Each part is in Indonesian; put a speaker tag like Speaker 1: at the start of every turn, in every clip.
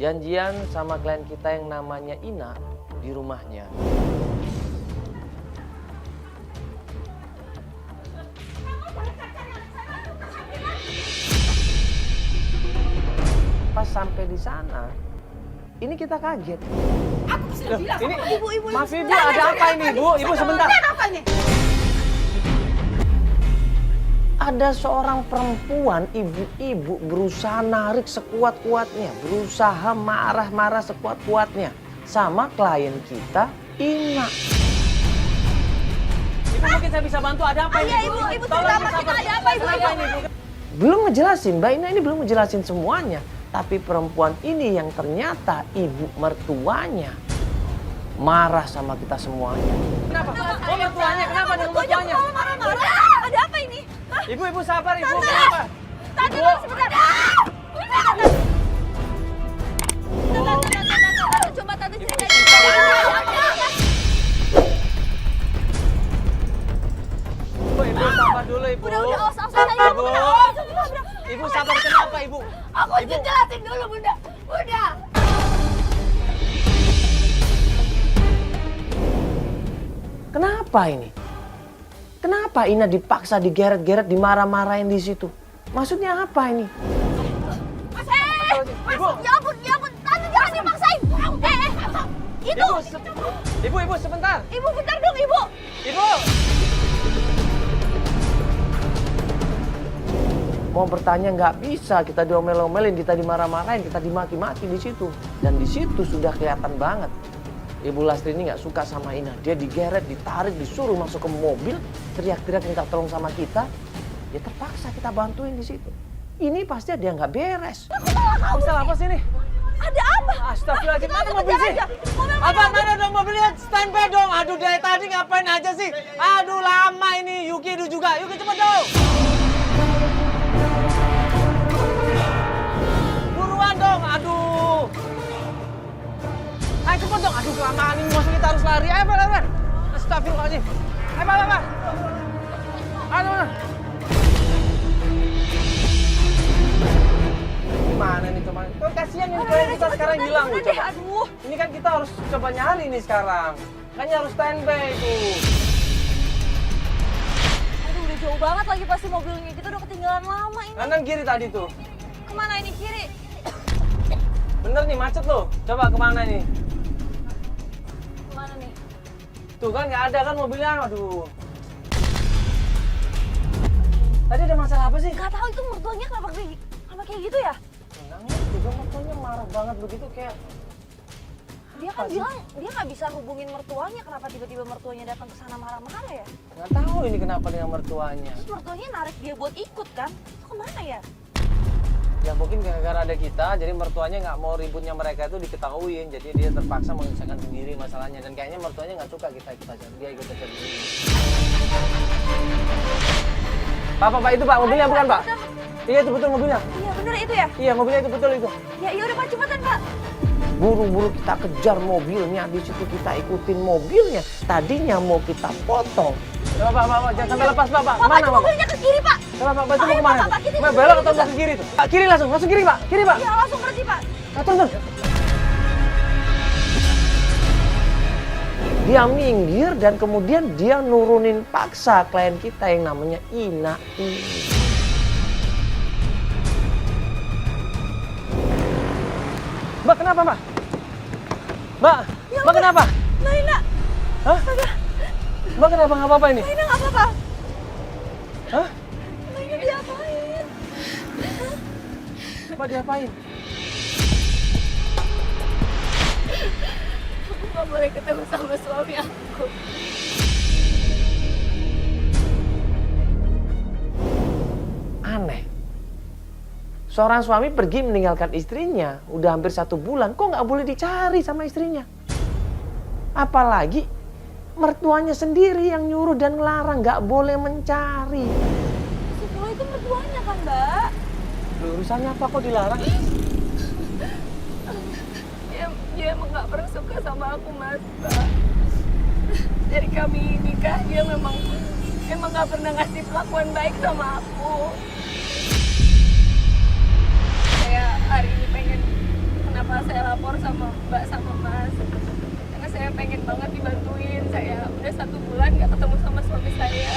Speaker 1: Janjian sama klien kita yang namanya Ina di rumahnya. Pas sampai di sana, ini kita kaget.
Speaker 2: Aku sudah bilang
Speaker 1: Ini,
Speaker 2: sama ibu.
Speaker 1: maaf ibu, ada apa ini bu? Ibu sebentar.
Speaker 2: Apa ini?
Speaker 1: Ada seorang perempuan, ibu-ibu berusaha narik sekuat-kuatnya, berusaha marah-marah sekuat-kuatnya sama klien kita, Ina. Ibu mungkin saya bisa bantu, ada apa ini?
Speaker 2: Iya ibu cerita sama kita ada apa ibu?
Speaker 1: Belum ngejelasin, Mbak Ina ini belum ngejelasin semuanya. Tapi perempuan ini yang ternyata ibu mertuanya marah sama kita semuanya. Kenapa? Oh mertuanya, kenapa dengan mertuanya?
Speaker 2: Marah-marah. Ada apa ini?
Speaker 1: Ibu sabar ibu, kenapa?
Speaker 2: Tante, sebentar. Coba tante ceritain.
Speaker 1: Ibu sabar dulu ibu.
Speaker 2: Udah, aus aja ibu.
Speaker 1: Ibu sabar, kenapa ibu?
Speaker 2: Aku jelasin dulu bunda. Bunda.
Speaker 1: Kenapa ini? Kenapa Ina dipaksa digeret-geret, dimarah-marahin di situ? Maksudnya apa ini?
Speaker 2: Mas, Ibu. Ya ampun. Tante jangan dipaksain. Itu.
Speaker 1: Ibu sebentar.
Speaker 2: Ibu bentar dong ibu.
Speaker 1: Ibu. Mau bertanya nggak bisa, kita diomel-omelin, kita dimarah-marahin, kita dimaki-maki di situ. Dan di situ sudah kelihatan banget. Ibu Lastri ini nggak suka sama Ina. Dia digeret, ditarik, disuruh masuk ke mobil, teriak-teriak minta tolong sama kita. Ya terpaksa kita bantuin di situ. Ini pasti ada yang nggak beres. Masalah apa sih ini?
Speaker 2: Ada apa?
Speaker 1: Astagfirullahaladzim, mana mobil sih?
Speaker 2: Mobil
Speaker 1: Apa mana dong mobilnya? Standby dong. Aduh dari tadi ngapain aja sih? Aduh lama ini. Yuki itu juga. Yuki cepet dong. Buruan dong. Aduh. Ayo cepet dong. Aduh kelamaan ini. Masa kita harus lari. Ayo Pak. Astagfirullahaladzim. Ayo Pak. Aduh. Gimana nih coba? Tuh kasihan ini klien kita sekarang hilang loh coba.
Speaker 2: Aduh.
Speaker 1: Ini kan kita harus coba nyari nih sekarang. Makanya harus standby tuh.
Speaker 2: Aduh udah jauh banget lagi pasti mobilnya. Kita udah ketinggalan lama ini.
Speaker 1: Kanan kiri tadi tuh.
Speaker 2: Kemana ini kiri?
Speaker 1: Bener nih macet loh. Coba kemana nih?
Speaker 2: Kemana nih?
Speaker 1: Tuh kan nggak ada kan mobilnya. Aduh. Tadi ada masalah apa sih?
Speaker 2: Gak tahu itu mertuanya kenapa kayak gitu ya?
Speaker 1: Enggak juga mertuanya marah banget begitu kayak.
Speaker 2: Dia kan bilang dia nggak bisa hubungin mertuanya. Kenapa tiba-tiba mertuanya datang ke sana marah-marah ya?
Speaker 1: Nggak tahu ini kenapa dengan mertuanya.
Speaker 2: Terus mertuanya narik dia buat ikut kan? Itu kemana ya?
Speaker 1: Ya mungkin gara-gara ada kita, jadi mertuanya nggak mau ributnya mereka itu diketahuin, jadi dia terpaksa menyelesaikan sendiri masalahnya. Dan kayaknya mertuanya nggak suka kita cari, dia ikut cari sendiri. Pak, itu Pak, mobilnya bukan Pak? Iya itu betul mobilnya.
Speaker 2: Iya bener itu ya?
Speaker 1: Iya mobilnya itu betul itu.
Speaker 2: Ya udah Pak cepetan Pak.
Speaker 1: Buru-buru kita kejar mobilnya, di situ kita ikutin mobilnya. Tadinya mau kita potong. Pak, jangan sampai lepas Pak.
Speaker 2: Mana Pak? Mobilnya ke kiri Pak.
Speaker 1: Coba Pak, itu mau kemana?
Speaker 2: Pak,
Speaker 1: Mau belok atau mau ke kiri tuh? Pak, kiri langsung kiri Pak, kiri Pak.
Speaker 2: Iya langsung berhenti Pak.
Speaker 1: Turun. Dia minggir dan kemudian dia nurunin paksa klien kita yang namanya Ina ini. Mbak kenapa Mbak? Mbak kenapa?
Speaker 2: Mbak Ina.
Speaker 1: Hah? Mbak kenapa nggak apa-apa ini?
Speaker 2: Mbak Ina nggak apa-apa.
Speaker 1: Hah?
Speaker 2: Mbak Ina diapain?
Speaker 1: Mbak diapain?
Speaker 2: Aku nggak boleh ketemu sama suami aku.
Speaker 1: Aneh. Seorang suami pergi meninggalkan istrinya, udah hampir 1 bulan, kok nggak boleh dicari sama istrinya? Apalagi mertuanya sendiri yang nyuruh dan ngelarang nggak boleh mencari.
Speaker 2: Semua itu mertuanya kan Mbak?
Speaker 1: Loh, urusannya apa kok dilarang?
Speaker 2: Dia emang nggak pernah suka sama aku Mas Mbak. Dari kami nikah dia memang nggak pernah ngasih perlakuan baik sama aku. Saya hari ini pengen kenapa saya lapor sama Mbak sama Mas. Karena saya pengen banget dibantuin. Saya udah 1 bulan nggak ketemu sama suami saya.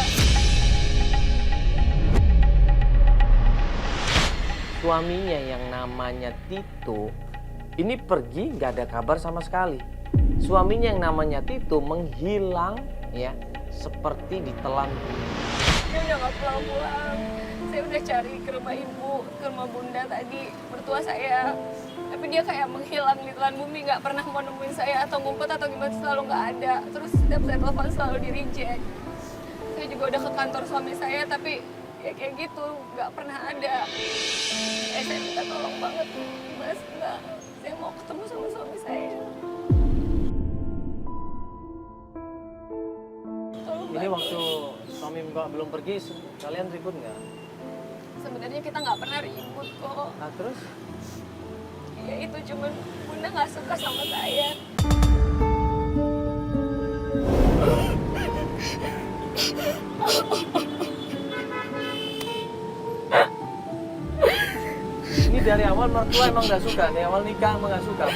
Speaker 1: Suaminya yang namanya Tito ini pergi nggak ada kabar sama sekali. Suaminya yang namanya Tito menghilang ya seperti ditelan.
Speaker 2: Dia udah nggak pulang-pulang. Saya udah cari ke rumah ibu, ke rumah bunda tadi, mertua saya. Tapi dia kayak menghilang di telan bumi, nggak pernah mau nemuin saya atau ngumpet atau gimana, selalu nggak ada. Terus setiap saya telepon selalu di reject. Saya juga udah ke kantor suami saya, tapi ya kayak gitu, nggak pernah ada. Saya minta tolong banget, Mas, Mbak. Saya mau ketemu sama suami saya. Tolong,
Speaker 1: Ini
Speaker 2: Mbak.
Speaker 1: waktu suami Mbak belum pergi, kalian ribut nggak?
Speaker 2: Sebenarnya kita nggak pernah ribut kok.
Speaker 1: Nah terus?
Speaker 2: Ya itu cuman bunda nggak suka sama saya.
Speaker 1: Ini dari awal mertua emang nggak suka, dari awal nikah emang nggak suka.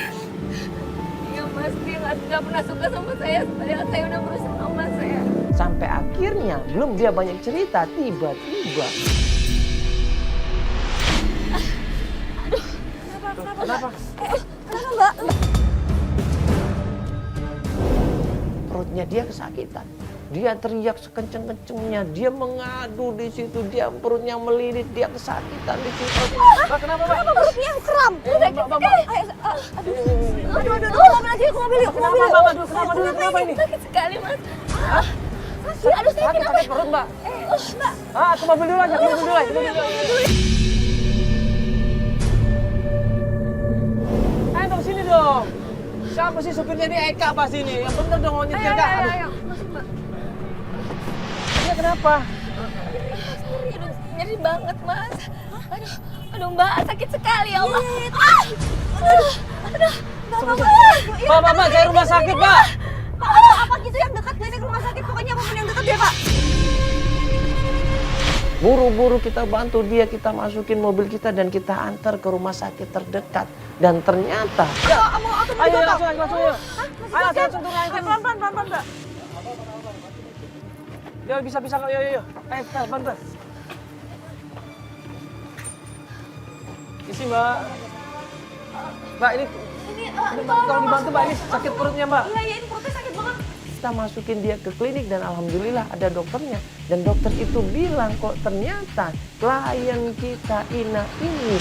Speaker 2: Iya Mas, dia nggak pernah suka sama saya. Padahal saya udah berusaha sama saya.
Speaker 1: Sampai akhirnya belum dia banyak cerita, tiba-tiba. Kenapa?
Speaker 2: Kenapa Mbak?
Speaker 1: Perutnya dia kesakitan. Dia teriak sekenceng-kencengnya, dia mengadu di situ, dia perutnya melilit, dia kesakitan di situ. Mbak, kenapa, Mbak?
Speaker 2: Kenapa perutnya kram?
Speaker 1: Mbak.
Speaker 2: Aduh, lagi aku mobil yuk.
Speaker 1: Kenapa, Mbak? Aduh, kenapa ini?
Speaker 2: Sakit sekali Mas.
Speaker 1: Hah?
Speaker 2: Aduh,
Speaker 1: Sakit perut, Mbak.
Speaker 2: Mbak.
Speaker 1: Ah, ke mobil dulu aja, ke mobil dulu aja. Ayo dong, sini dong. Siapa sih supirnya ini? Eka pas ini. Yang bener dong, mau nyetir, Kak. Aduh.
Speaker 2: Masuk Mbak.
Speaker 1: Ini kenapa?
Speaker 2: Aduh, nyeri banget Mas. Aduh Mbak, sakit sekali ya Allah.
Speaker 1: Pak, cari rumah sakit, Pak.
Speaker 2: Apa gitu yang dekat klinik rumah sakit, pokoknya apapun yang dekat ya Pak.
Speaker 1: Buru-buru kita bantu dia, kita masukin mobil kita dan kita antar ke rumah sakit terdekat. Dan ternyata... Ayo, langsung yuk. Ayo, langsung turun aja.
Speaker 2: Pelan-pelan, Mbak.
Speaker 1: Yuk, bisa kok, yuk. Ayo, kita bantu. Isi, Mbak. Mbak, ini tolong dibantu, Mbak. Ini sakit perutnya, Mbak.
Speaker 2: Iya, ini perutnya sakit banget.
Speaker 1: Kita masukin dia ke klinik dan alhamdulillah ada dokternya. Dan dokter itu bilang kok ternyata klien kita Ina ini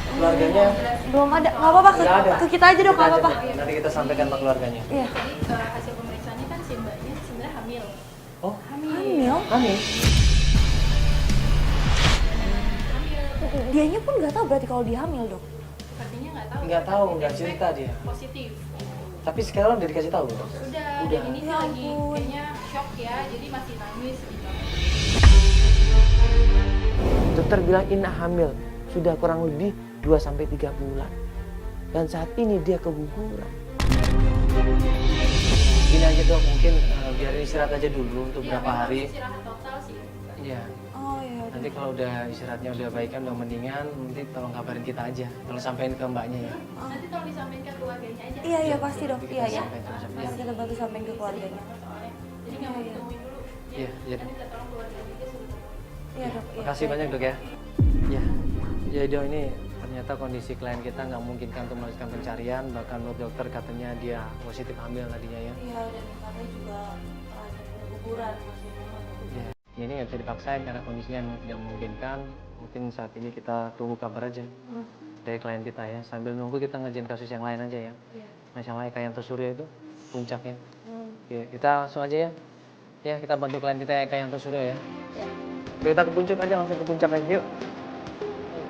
Speaker 1: keluarganya
Speaker 2: Belum ada, nggak apa-apa, ke kita aja dong, nggak apa-apa.
Speaker 1: Nanti kita sampaikan ke keluarganya.
Speaker 2: Iya.
Speaker 3: Hasil pemeriksaannya kan si mbaknya sebenarnya hamil.
Speaker 1: Oh,
Speaker 2: Hamil?
Speaker 1: Amin.
Speaker 2: Dianya pun nggak tahu berarti kalau dia hamil dok.
Speaker 3: Sepertinya nggak tahu.
Speaker 1: Nggak tahu, nggak cerita dia.
Speaker 3: Positif.
Speaker 1: Tapi sekarang udah dikasih tahu.
Speaker 3: Udah.
Speaker 1: Udah.
Speaker 3: Dan ini sih
Speaker 2: Ya
Speaker 3: lagi
Speaker 2: ampun.
Speaker 3: kayaknya shock ya, jadi masih nangis gitu.
Speaker 1: Dokter bilang Ina hamil sudah kurang lebih 2-3 bulan. Dan saat ini dia keguguran. Gini aja dok, mungkin biarin istirahat aja dulu untuk berapa hari.
Speaker 3: Istirahat total sih.
Speaker 1: Iya.
Speaker 2: Oh iya.
Speaker 1: Nanti kalau udah istirahatnya udah baikan, udah mendingan, nanti tolong kabarin kita aja. Tolong sampein ke mbaknya ya.
Speaker 3: Nanti tolong disampaikan ke keluarganya aja.
Speaker 2: Iya pasti dok.
Speaker 1: Nanti
Speaker 2: Iya
Speaker 1: kita
Speaker 2: ya.
Speaker 1: sampein terus.
Speaker 2: Nanti kita bantu sampaikan ke keluarganya.
Speaker 3: Soalnya. Jadi nggak mau ditemuin dulu.
Speaker 1: Iya, iya.
Speaker 3: Nanti kita tolong keluarganya juga suruh ketemu.
Speaker 2: Iya dok. Iya.
Speaker 1: Makasih banyak dok ya. Ya, ya dok, ini ternyata kondisi klien kita nggak memungkinkan untuk melanjutkan pencarian. Bahkan menurut dokter katanya dia positif hamil tadinya ya.
Speaker 2: Iya dan katanya juga keguguran masih belum.
Speaker 1: Ya, ini nggak bisa dipaksain karena kondisinya memang tidak memungkinkan. Mungkin saat ini kita tunggu kabar aja dari klien kita ya. Sambil nunggu kita ngerjain kasus yang lain aja ya.
Speaker 2: Iya.
Speaker 1: Masalahnya kayak yang Surya itu puncaknya. Ya, kita langsung aja ya. Ya, kita bantu klien kita kayak yang Surya ya.
Speaker 2: Iya.
Speaker 1: Oke, kita ke puncak aja, langsung ke puncak aja yuk.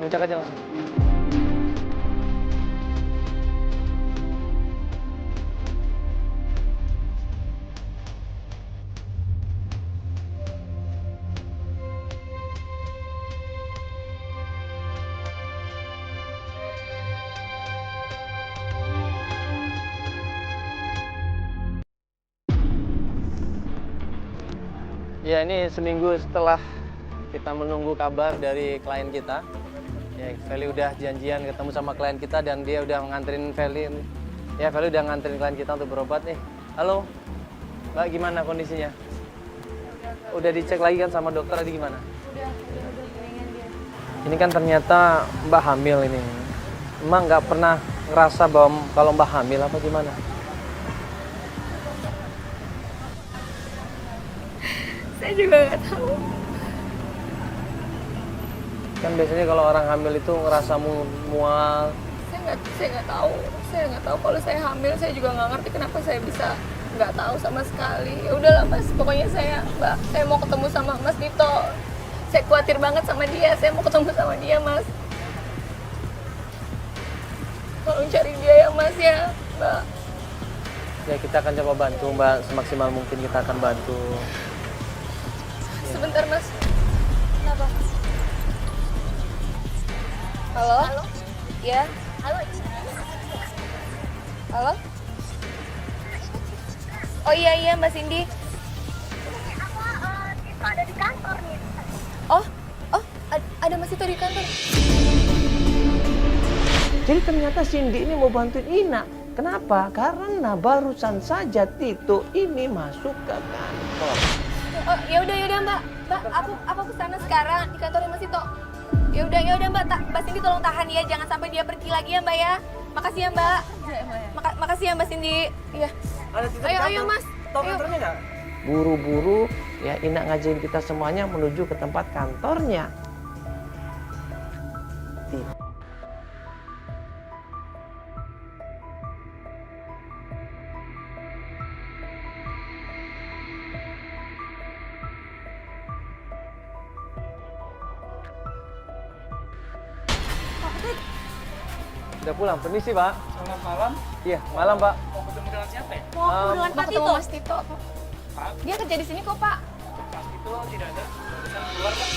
Speaker 1: Puncak aja langsung. Ya, ini seminggu setelah kita menunggu kabar dari klien kita.
Speaker 4: Ya, Feli udah janjian ketemu sama klien kita dan dia udah nganterin Feli. Ya, Feli udah nganterin klien kita untuk berobat nih. Halo, Mbak, gimana kondisinya? Udah dicek lagi kan sama dokter tadi gimana?
Speaker 2: Udah ringan dia.
Speaker 4: Ini kan ternyata Mbak hamil ini. Mbak nggak pernah ngerasa bahwa kalau Mbak hamil apa gimana?
Speaker 2: Saya juga nggak tahu.
Speaker 4: Kan biasanya kalau orang hamil itu ngerasa mual.
Speaker 2: Saya nggak tahu kalau saya hamil. Saya juga nggak ngerti kenapa saya bisa nggak tahu sama sekali. Ya udahlah Mas, pokoknya Mbak, saya mau ketemu sama Mas Dito. Saya khawatir banget sama dia. Saya mau ketemu sama dia, Mas. Tolong cari dia ya, Mas ya, Mbak.
Speaker 4: Ya kita akan coba bantu Mbak, semaksimal mungkin kita akan bantu.
Speaker 2: Sebentar, Mas. Kenapa? Halo? Halo? Ya? Halo? Halo? Oh iya, Mbak Cindy.
Speaker 5: Aku ada di kantor nih.
Speaker 2: Oh, ada Mas Tito di kantor.
Speaker 1: Jadi ternyata Cindy ini mau bantuin Ina. Kenapa? Karena barusan saja Tito ini masuk ke kantor.
Speaker 2: Oh, ya udah Mbak. Mbak, aku kesana sekarang di kantornya Mas Tito. Ya udah Mbak. Mbak Cindy tolong tahan ya, jangan sampai dia pergi lagi ya Mbak ya. Makasih ya Mbak. Makasih ya Mbak Cindy. Iya. Ayo Mas.
Speaker 4: Tahu
Speaker 2: Ayo.
Speaker 4: kantornya nggak?
Speaker 1: Buru-buru ya Ina ngajarin kita semuanya menuju ke tempat kantornya.
Speaker 4: Udah pulang, permisi Pak.
Speaker 6: Selamat malam.
Speaker 4: Iya, malam Pak.
Speaker 6: Mau ketemu dengan siapa ya?
Speaker 5: Mau aku dengan
Speaker 2: Mau
Speaker 5: Pak
Speaker 2: ketemu
Speaker 5: Tito.
Speaker 2: Mas Tito.
Speaker 6: Pak,
Speaker 2: Dia kerja di sini kok, Pak.
Speaker 6: Pak itu tidak ada. Barusan keluar Pak.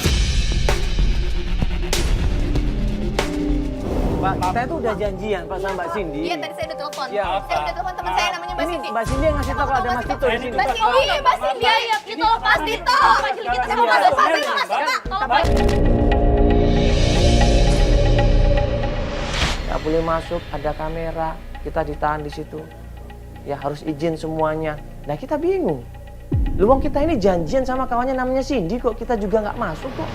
Speaker 4: Pak, kita itu udah janjian Pak sama Mbak Cindy.
Speaker 2: Iya, tadi saya udah telepon.
Speaker 4: Iya,
Speaker 2: Saya udah telepon teman saya namanya Mbak
Speaker 4: Ini
Speaker 2: Cindy.
Speaker 4: Mbak Cindy yang ngasih tahu kalau ada Mas Tito di sini.
Speaker 2: Mbak Cindy, ayo kita lepas Tito. Kita mau masuk, Pak.
Speaker 1: Nggak boleh masuk, ada kamera, kita ditahan di situ. Ya harus izin semuanya. Nah kita bingung. Luang kita ini janjian sama kawannya namanya Cindy kok kita juga nggak masuk kok.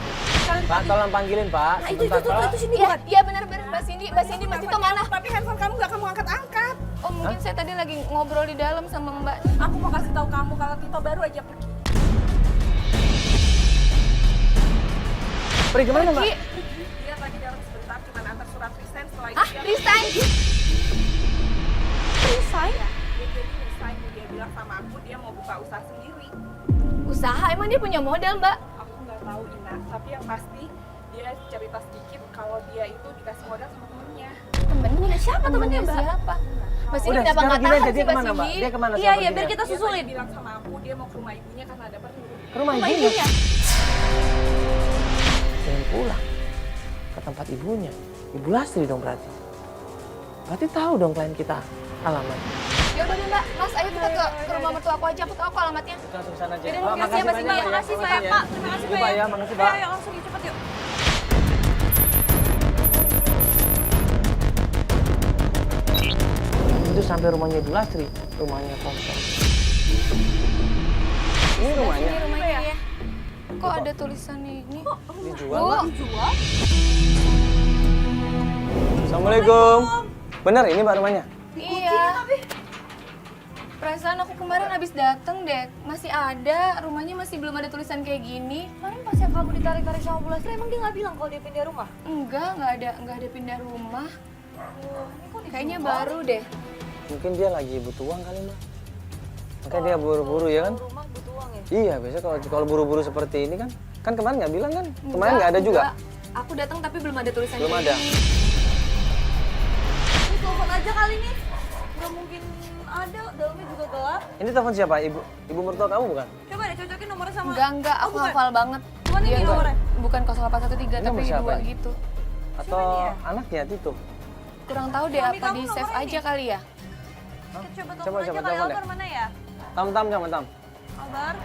Speaker 4: Pak, tolong panggilin Pak.
Speaker 5: Itu sini
Speaker 2: Iya, iya benar-benar Mbak Cindy, Mas Tito mana?
Speaker 5: Tapi handphone kamu nggak kamu angkat-angkat.
Speaker 2: Oh, mungkin saya tadi lagi ngobrol di dalam sama Mbak.
Speaker 5: Aku mau kasih tahu kamu kalau Tito baru aja pergi.
Speaker 4: Pergi kemana Mbak?
Speaker 5: Dia tadi dalam sebentar cuma antar surat resign setelah itu
Speaker 2: Ah, resign.
Speaker 5: resign. Dia jadi resign. Dia bilang sama aku dia mau buka usaha sendiri.
Speaker 2: Usaha emang dia punya modal, Mbak?
Speaker 5: Aku nggak tahu Ina, tapi yang pasti dia cerita sedikit kalau dia itu dikasih modal sama temennya.
Speaker 2: Temennya siapa temennya, Mbak? Siapa? Mbak Cindy
Speaker 4: Udah,
Speaker 2: kenapa
Speaker 4: sekarang
Speaker 2: nggak
Speaker 4: gini aja,
Speaker 2: tahan
Speaker 4: dia
Speaker 2: sih Mbak
Speaker 4: kemana Mbak?
Speaker 2: Cindy?
Speaker 4: Dia kemana
Speaker 5: Iya,
Speaker 4: sama
Speaker 5: biar
Speaker 4: dia?
Speaker 5: kita
Speaker 2: Iya,
Speaker 5: susulin. Dia bilang sama aku dia mau ke rumah ibunya karena ada perlu.
Speaker 4: Ke rumah
Speaker 2: Rumah
Speaker 4: ibunya.
Speaker 2: ibunya.
Speaker 1: Pengen pulang ke tempat ibunya. Ibu Lastri dong berarti. Berarti tahu dong klien kita alamat.
Speaker 2: Ya udah deh Mbak, Mas ayo kita ke rumah mertua aku aja, aku tahu kok alamatnya.
Speaker 4: Kita langsung sana aja.
Speaker 2: Yaudah,
Speaker 4: Pak,
Speaker 2: makasih ya, Mbak Cindy.
Speaker 4: banyak ya.
Speaker 2: Makasih,
Speaker 4: Makasih
Speaker 2: Pak.
Speaker 4: ya.
Speaker 5: Terima kasih
Speaker 4: Makasih Pak ya, makasih Pak.
Speaker 5: Ayo langsung cepet yuk.
Speaker 1: Itu sampai rumahnya Ibu Lastri, rumahnya kosong.
Speaker 4: Ini rumahnya.
Speaker 2: Ini rumahnya ya. Kok ada tulisan ini?
Speaker 4: Dijual
Speaker 2: Bu,
Speaker 4: Pak. Assalamualaikum. Benar ini Mbak rumahnya?
Speaker 2: iya. Perasaan aku kemarin habis dateng deh, masih ada, rumahnya masih belum ada tulisan kayak gini.
Speaker 3: Kemarin pas yang kamu ditarik-tarik sama Bu Lastri, emang dia nggak bilang kalau dia pindah rumah?
Speaker 2: Nggak ada pindah rumah. Kayaknya baru deh.
Speaker 4: Mungkin dia lagi butuh uang kali Mbak. Makanya dia buru-buru ya kan?
Speaker 3: Rumah butuh uang ya?
Speaker 4: Iya, biasanya kalau buru-buru seperti ini kan kemarin nggak bilang kan? Kemarin nggak ada juga?
Speaker 2: Enggak. Aku datang tapi belum ada tulisan
Speaker 4: Belum
Speaker 2: kayak
Speaker 4: ada.
Speaker 2: gini.
Speaker 3: Ini telepon aja kali nih. Nggak mungkin ada, dalamnya juga gelap.
Speaker 4: Ini telepon siapa? Ibu mertua kamu bukan?
Speaker 3: Coba deh cocokin nomornya sama...
Speaker 2: Enggak, aku
Speaker 3: bukan.
Speaker 2: hafal banget.
Speaker 3: Bukan ini
Speaker 2: Dia
Speaker 3: nomornya?
Speaker 2: bukan 0813
Speaker 4: Ini
Speaker 2: tapi
Speaker 4: nomor siapa
Speaker 2: 2
Speaker 4: ini?
Speaker 2: gitu.
Speaker 4: Atau
Speaker 3: dia?
Speaker 4: anaknya Tito?
Speaker 2: Kurang tahu deh
Speaker 3: Suami
Speaker 2: apa
Speaker 3: kamu
Speaker 2: di save
Speaker 3: nomornya
Speaker 2: aja
Speaker 3: ini?
Speaker 2: kali ya.
Speaker 3: Coba
Speaker 4: Coba,
Speaker 3: telepon aja
Speaker 4: coba
Speaker 3: kali
Speaker 4: telepon
Speaker 3: Albar mana ya?
Speaker 4: Tam.
Speaker 3: Albar?